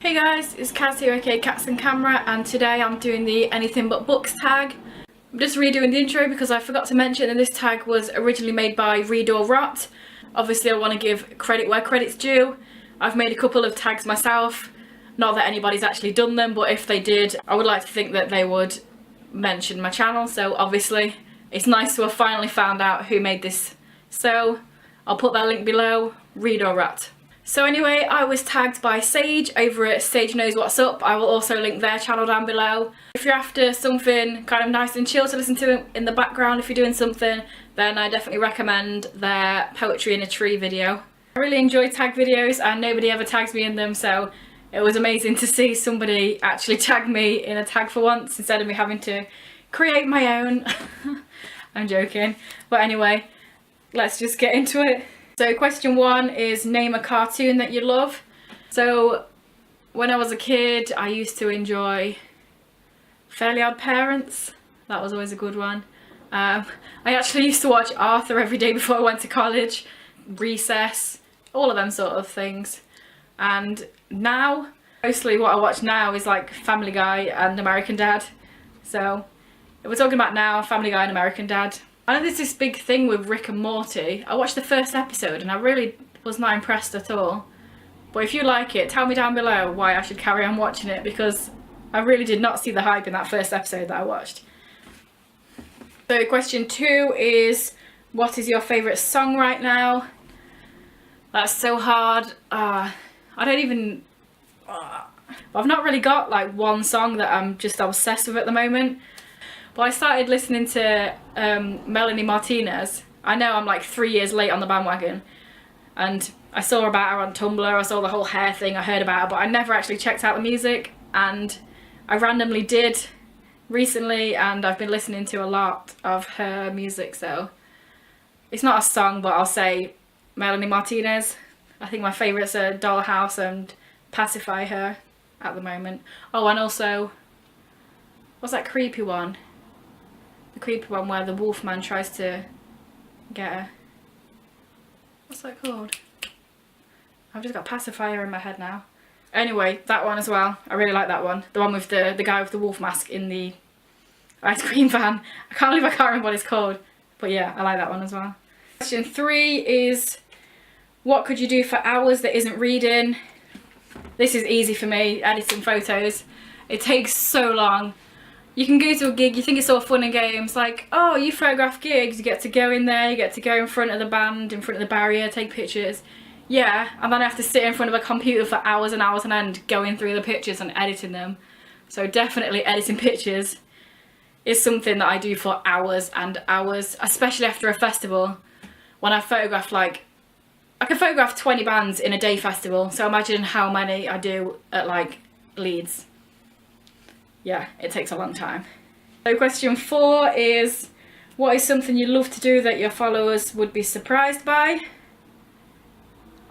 Hey guys, it's Kaz here, aka Cats and Camera, and today I'm doing the Anything But Books tag. I'm just redoing the intro because I forgot to mention that this tag was originally made by Read or Rot. Obviously I want to give credit where credit's due. I've made a couple of tags myself, not that anybody's actually done them, but if they did, I would like to think that they would mention my channel, so obviously it's nice to have finally found out who made this. So I'll put that link below, Read or Rot. So anyway, I was tagged by Sage over at Sage Knows What's Up. I will also link their channel down below. If you're after something kind of nice and chill to listen to in the background if you're doing something, then I definitely recommend their Poetry in a Tree video. I really enjoy tag videos and nobody ever tags me in them, so it was amazing to see somebody actually tag me in a tag for once instead of me having to create my own. I'm joking. But anyway, let's just get into it. So question 1 is name a cartoon that you love. So when I was a kid I used to enjoy Fairly Odd Parents. That was always a good one. I actually used to watch Arthur every day before I went to college, Recess, all of them sort of things. And now, mostly what I watch now is like Family Guy and American Dad. So if we're talking about now, Family Guy and American Dad. I know there's this big thing with Rick and Morty. I watched the first episode and I really was not impressed at all. But if you like it, tell me down below why I should carry on watching it, because I really did not see the hype in that first episode that I watched. So question 2 is, what is your favourite song right now? That's so hard. I don't even... I've not really got like one song that I'm just obsessed with at the moment. But I started listening to Melanie Martinez. I know I'm like 3 years late on the bandwagon. And I saw about her on Tumblr, I saw the whole hair thing, I heard about her, but I never actually checked out the music. And I randomly did recently, and I've been listening to a lot of her music, so... It's not a song, but I'll say Melanie Martinez. I think my favourites are Dollhouse and Pacify Her at the moment. Oh, and also... what's that creepy one? The creepy one where the Wolfman tries to get her. What's that called? I've just got Pacifier in my head now. Anyway, that one as well. I really like that one. The one with the guy with the wolf mask in the ice cream van. I can't believe I can't remember what it's called. But yeah, I like that one as well. Question 3 is, what could you do for hours that isn't reading? This is easy for me, editing photos. It takes so long. You can go to a gig, you think it's all fun and games, like, oh, you photograph gigs, you get to go in there, you get to go in front of the band, in front of the barrier, take pictures. Yeah, and then I have to sit in front of a computer for hours and hours on end, going through the pictures and editing them. So definitely editing pictures is something that I do for hours and hours, especially after a festival. When I photograph, like, I can photograph 20 bands in a day festival, so imagine how many I do at, like, Leeds. Yeah, it takes a long time. So question 4 is, what is something you love to do that your followers would be surprised by?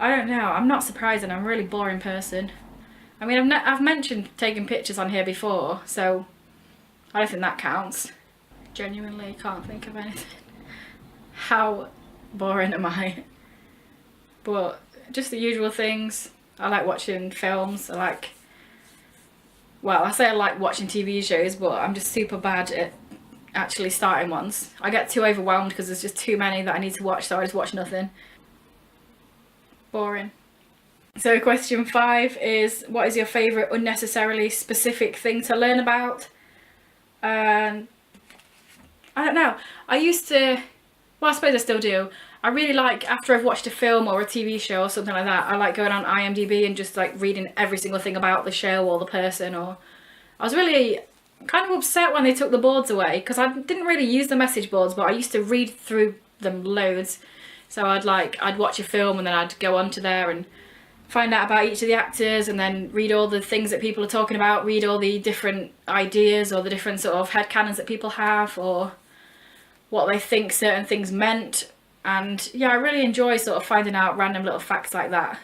I don't know, I'm not surprising, I'm a really boring person. I mean, I've mentioned taking pictures on here before, so I don't think that counts. Genuinely can't think of anything. How boring am I? But just the usual things. I like watching films, well, I say I like watching TV shows, but I'm just super bad at actually starting ones. I get too overwhelmed because there's just too many that I need to watch, so I just watch nothing. Boring. So question 5 is, what is your favourite unnecessarily specific thing to learn about? I don't know. I used to, well, I suppose I still do. I really like, after I've watched a film or a TV show or something like that, I like going on IMDb and just like reading every single thing about the show or the person. Or I was really kind of upset when they took the boards away, because I didn't really use the message boards, but I used to read through them loads. So I'd watch a film and then I'd go onto there and find out about each of the actors and then read all the things that people are talking about, read all the different ideas or the different sort of headcanons that people have, or what they think certain things meant. And yeah, I really enjoy sort of finding out random little facts like that.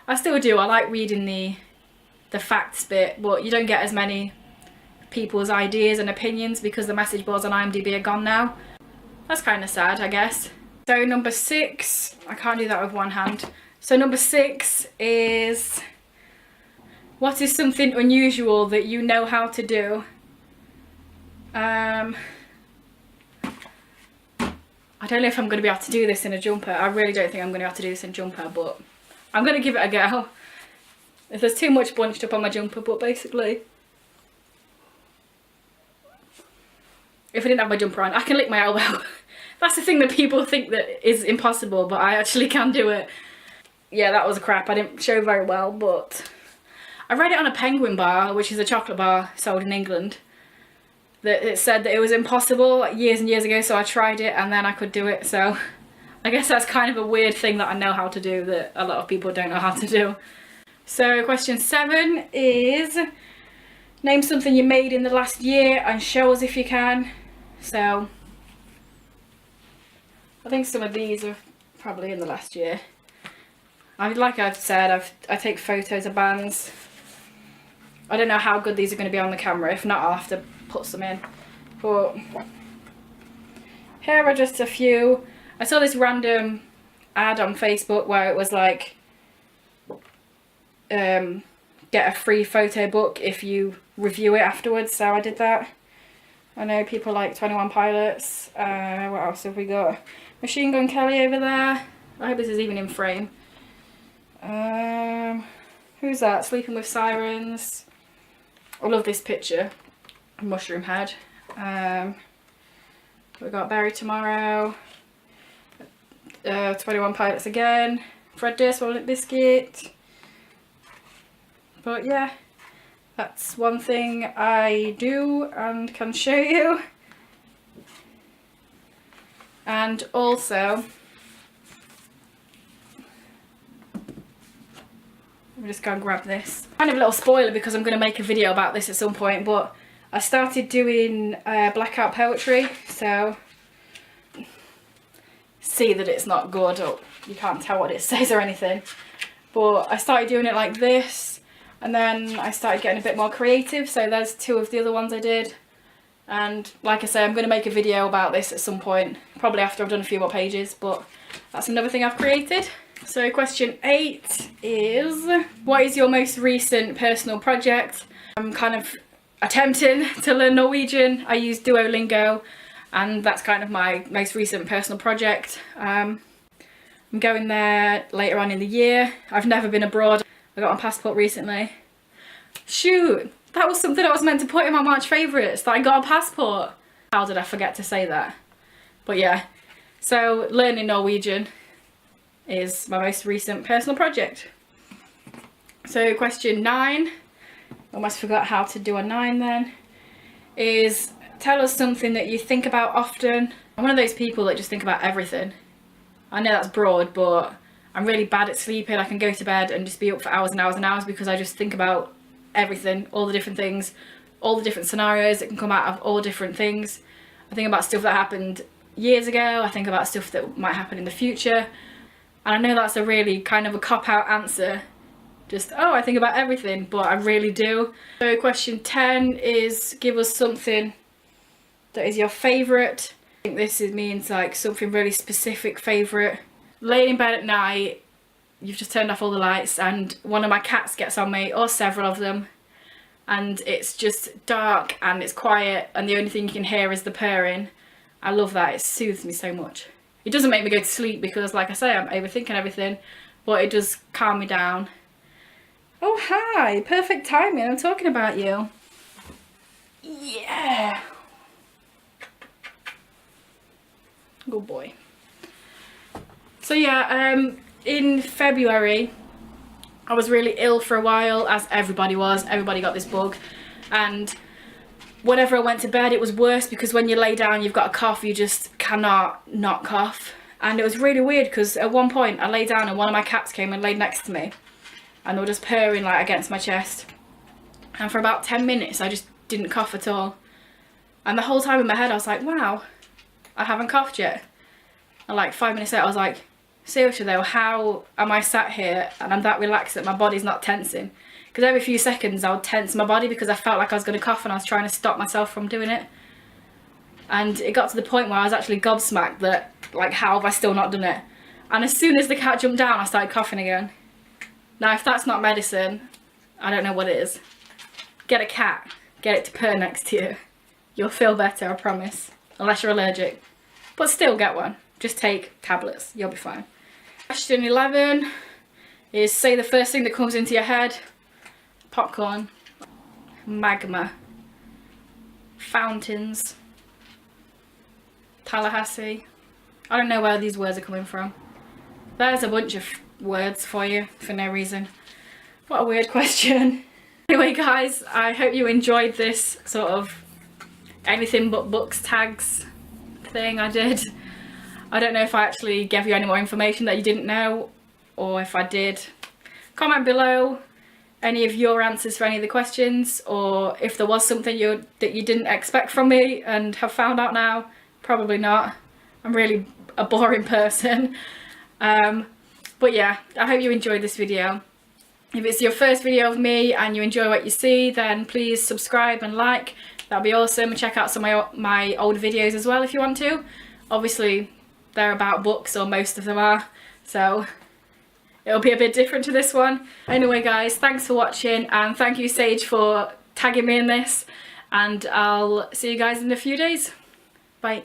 I still do, I like reading the facts bit, but you don't get as many people's ideas and opinions because the message boards on IMDb are gone now. That's kind of sad, I guess. So number 6, I can't do that with one hand. So number 6 is What is something unusual that you know how to do? I don't know if I'm going to be able to do this in a jumper. I really don't think I'm going to be able to do this in a jumper, but I'm going to give it a go. If there's too much bunched up on my jumper, but basically, if I didn't have my jumper on, I can lick my elbow. That's the thing that people think that is impossible, but I actually can do it. Yeah, that was crap. I didn't show very well, but I read it on a Penguin bar, which is a chocolate bar sold in England, that it said that it was impossible like years and years ago, so I tried it and then I could do it. So I guess that's kind of a weird thing that I know how to do that a lot of people don't know how to do. So question 7 is, name something you made in the last year and show us if you can. So I think some of these are probably in the last year. Like I've said, I take photos of bands. I don't know how good these are going to be on the camera. If not, I'll have to put some in. But here are just a few. I saw this random ad on Facebook where it was like, get a free photo book if you review it afterwards, so I did that. I know people like 21 Pilots. What else have we got? Machine Gun Kelly over there. I hope this is even in frame. Who's that? Sleeping with Sirens. I love this picture. Mushroom Head. We got Bury Tomorrow. 21 Pilots again. Fred Durst, Limp Bizkit. But yeah, that's one thing I do and can show you. And also, I'm just going to grab this. Kind of a little spoiler because I'm going to make a video about this at some point, but I started doing blackout poetry, so see that it's not good, or you can't tell what it says or anything. But I started doing it like this, and then I started getting a bit more creative, so there's 2 of the other ones I did. And like I say, I'm going to make a video about this at some point, probably after I've done a few more pages, but that's another thing I've created. So question 8 is, what is your most recent personal project? I'm kind of attempting to learn Norwegian. I use Duolingo, and that's kind of my most recent personal project. I'm going there later on in the year. I've never been abroad. I got my passport recently. Shoot, that was something I was meant to put in my March favourites, that I got a passport. How did I forget to say that? But yeah, so learning Norwegian is my most recent personal project. So question 9, almost forgot how to do a 9 then, is tell us something that you think about often. I'm one of those people that just think about everything. I know that's broad, but I'm really bad at sleeping. I can go to bed and just be up for hours and hours and hours because I just think about everything, all the different things, all the different scenarios that can come out of all different things. I think about stuff that happened years ago. I think about stuff that might happen in the future. And I know that's a really kind of a cop-out answer. Just, oh, I think about everything, but I really do. So question 10 is, give us something that is your favourite. I think this means like something really specific favourite. Laying in bed at night, you've just turned off all the lights and one of my cats gets on me, or several of them, and it's just dark and it's quiet and the only thing you can hear is the purring. I love that. It soothes me so much. It doesn't make me go to sleep because, like I say, I'm overthinking everything, but it does calm me down. Oh, hi. Perfect timing. I'm talking about you. Yeah. Good boy. So yeah, in February, I was really ill for a while, as everybody was. Everybody got this bug. And whenever I went to bed, it was worse because when you lay down, you've got a cough, you just cannot not cough. And it was really weird because at one point I lay down and one of my cats came and laid next to me. And they were just purring like against my chest. And for about 10 minutes, I just didn't cough at all. And the whole time in my head, I was like, wow, I haven't coughed yet. And like 5 minutes later, I was like, seriously though, how am I sat here and I'm that relaxed that my body's not tensing? Because every few seconds I would tense my body because I felt like I was going to cough and I was trying to stop myself from doing it. And it got to the point where I was actually gobsmacked that, like, how have I still not done it? And as soon as the cat jumped down, I started coughing again. Now, if that's not medicine, I don't know what it is. Get a cat. Get it to purr next to you. You'll feel better, I promise. Unless you're allergic. But still get one. Just take tablets. You'll be fine. Question 11 is say the first thing that comes into your head. Popcorn. Magma. Fountains. Tallahassee. I don't know where these words are coming from. There's a bunch of words for you for no reason. What a weird question. Anyway guys, I hope you enjoyed this sort of anything but books tags thing I did. I don't know if I actually gave you any more information that you didn't know, or if I did. Comment below any of your answers for any of the questions, or if there was something that you didn't expect from me and have found out now. Probably not. I'm really a boring person. But yeah, I hope you enjoyed this video. If it's your first video of me and you enjoy what you see, then please subscribe and like. That'd be awesome. Check out some of my old videos as well if you want to. Obviously they're about books, or most of them are, so it'll be a bit different to this one. Anyway guys, thanks for watching, and thank you Sage for tagging me in this, and I'll see you guys in a few days. Bye.